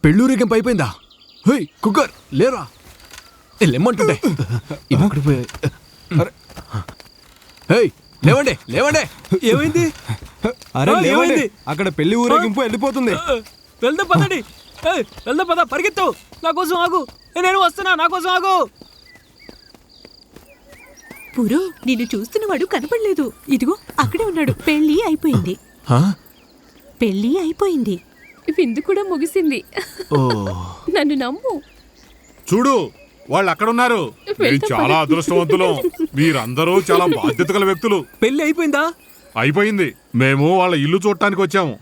పెళ్ళూరేగింపు అయిపోయిందా? హే కుక్కర్ లేరా? లేమంటుండే ఇక్కడికి పోయాయి. హే లేవండి లేవండి. ఏమైంది? అరే ఏమైంది? అక్కడ పెళ్లి ఊరేగింపు వెళ్ళిపోతుంది. వెళ్దాం పదండి. వెళ్దాం పద, పరిగెత్తు. నా కోసం ఆగు. నేను వస్తున్నా, నా కోసం ఆగు. పురు, నిన్ను చూస్తున్నవాడు కనపడలేదు. ఇదిగో అక్కడే ఉన్నాడు. పెళ్లి అయిపోయింది. పెళ్లి అయిపోయింది. విందు కూడా ముగిసింది. నన్ను నమ్ము. చూడు, వాళ్ళు అక్కడ ఉన్నారు. మీరు చాలా అదృష్టవంతులు. మీరందరూ చాలా బాధ్యత గల వ్యక్తులు. పెళ్లి అయిపోయిందా? అయిపోయింది. మేము వాళ్ళ ఇల్లు చూడటానికి వచ్చాము.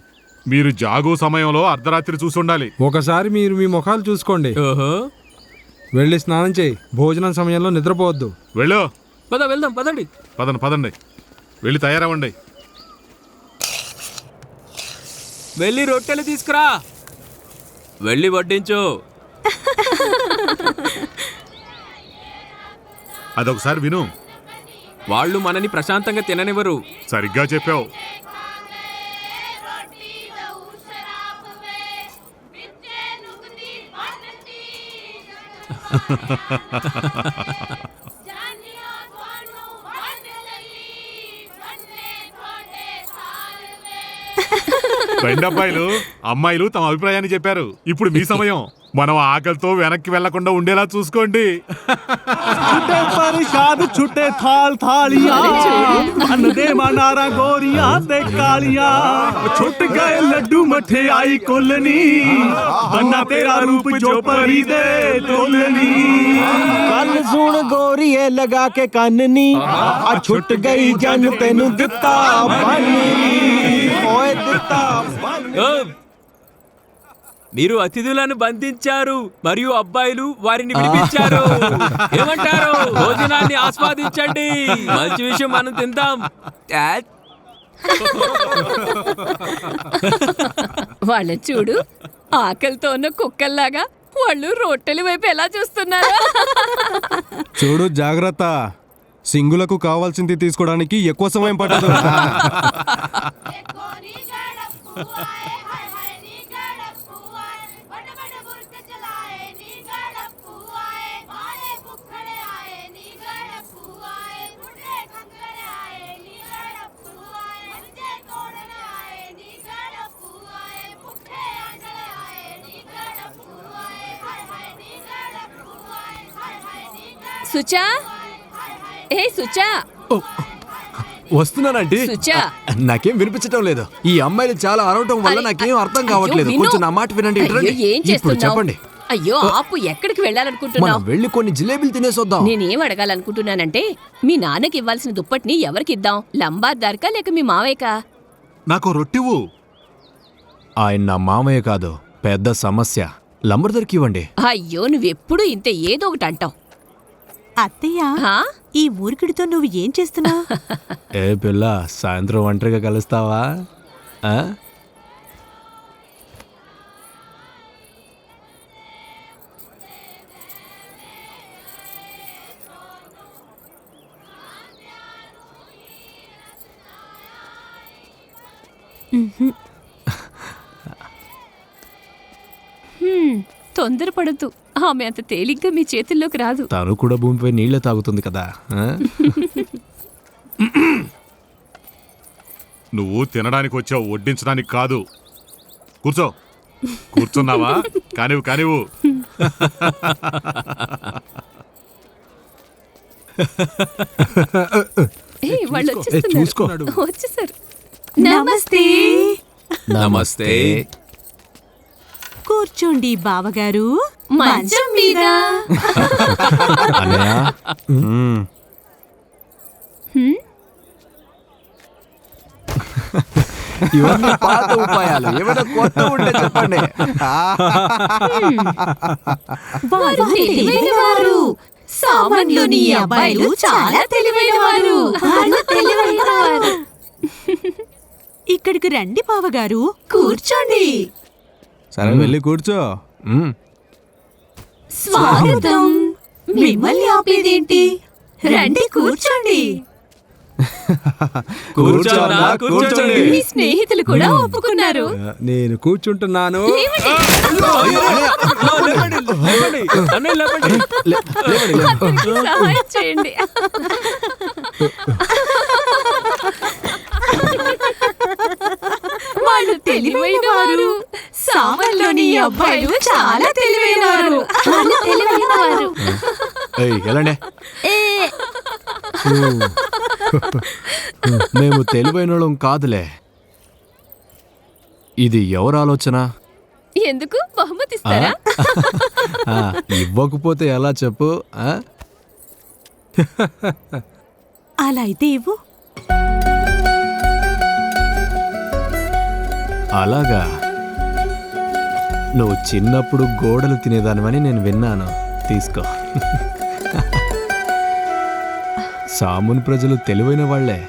మీరు జాగు సమయంలో అర్ధరాత్రి చూసి ఉండాలి. ఒకసారి మీరు మీ ముఖాలు చూసుకోండి. వెళ్ళి స్నానం చేయి. భోజనం సమయంలో నిద్రపోవద్దు. వెళ్ళు. పద వెళ్దాం, పదండి. పదండి. వెళ్ళి తయారవ్వండి. వెళ్ళి రొట్టెలు తీసుకురా. వెళ్ళి వడ్డించు. అదొకసారి విను. వాళ్ళు మనని ప్రశాంతంగా తిననివ్వరు. సరిగ్గా చెప్పావు. రెండబ్బాయిలు అమ్మాయిలు తమ అభిప్రాయాన్ని చెప్పారు. ఇప్పుడు మీ సమయం. మనం ఆకలితో వెనక్కి వెళ్లకుండా ఉండేలా చూసుకోండి. छुटे थाल थालियां मन दे मनारा गोरियां ते कालियां छुट गए लड्डू मठियाई कोलनी बन्ना तेरा रूप जो परी दे तोलनी कल सुन गोरिये लगा के काननी आ छुट गई जन तेनू दिता बन्नी ओए दिता మీరు అతిథులను బంధించారు మరియు అబ్బాయిలు వారిని విడిపించారు. ఏమంటారు? భోజనాన్ని ఆస్వాదించండి. మంచి విషయం, మనం తిందాం. వాళ్ళ చూడు, ఆకలితో ఉన్న కుక్కల్లాగా వాళ్ళు రొట్టెల వైపు ఎలా చూస్తున్నారు. చూడు, జాగ్రత్త. సింగులకు కావాల్సింది తీసుకోవడానికి ఎక్కువ సమయం పట్టదు. సుచా, ఏ సుచా, వస్తున్నానంటే సుచా. నాకేం వినిపించటం లేదు. ఈ అమ్మాయిలు చాలా అరవటం వల్ల నాకేం అర్థం కావట్లేదు. కొంచెం నా మాట వినండి. ఇప్పుడు చెప్పండి. అయ్యో ఆపు, ఎక్కడికి వెళ్ళాలనుకుంటున్నావు? మనం వెళ్ళి కొన్ని జిలేబీలు తినేసొద్దాం. నేనేం అడగాలనుకుంటున్నానంటే, మీ నాన్నకి ఇవ్వాల్సిన దుప్పటిని ఎవరికిద్దాం? లంబార్దార్కా లేక మీ మావయ్యకా? నాకు రొట్టివు. ఆయన నా మామయ్య కాదు, పెద్ద సమస్య. లంబర్దర్కి ఇవ్వండి. అయ్యో, నువ్వెప్పుడు ఇంత ఏదో ఒకటి అంటావు. అత్తయ్య, ఈ ఊరికిడితో నువ్వు ఏం చేస్తున్నావు? ఏ పిల్ల, సాయంత్రం ఒంటరిగా కలుస్తావా? తొందరపడద్దు, ఆమె అంత తేలిగ్గా మీ చేతుల్లోకి రాదు. తను కూడా భూమిపై నీళ్లే తాగుతుంది కదా. నువ్వు తినడానికి వచ్చావు, వడ్డించడానికి కాదు. కూర్చో. కూర్చున్నావా? కానివ్వు. వాళ్ళు వచ్చేసారు. నమస్తే. నమస్తే. కూర్చోండి బావగారు. మంచం మీద. ఇవన్నీ పాత ఉపాయాలు. ఏమైనా కొత్త ఉంటే చెప్పండి. వారు తెలివైనవారు. సామాన్యుని అబ్బాయిలు చాలా తెలివైనవారు. ఇక్కడికి రండి బావగారు. కూర్చోండి. సరే, వెళ్ళి కూర్చో. స్వాగతం. మిమ్మల్ని ఆపేదేంటి? రండి కూర్చోండి. కూర్చోన్నా, కూర్చోండి. మీ స్నేహితులు కూడా ఒప్పుకున్నారు. నేను కూర్చుంటున్నాను. అన్నయ్య లేపండి. అందరికీ సహాయం చేయండి. వాళ్ళు తెలివైన వారు. సామాన్లోని ఈ అబ్బాయిలు చాలా తెలివైన వారు. ఏయ్, ఎలాండే మేము తెలివైనోళ్ళం కాదులే. ఇది ఎవరు ఆలోచన? ఎందుకు బహుమతి ఇస్తారా? ఆ, ఇవ్వకపోతే ఎలా చెప్పు? ఆ? అలా అయితే ఇవ్వు. అలాగా, నువ్వు చిన్నప్పుడు గోడలు తినేదానివని నేను విన్నాను. తీసుకో. సామున్ ప్రజలు తెలివైన వాళ్లే.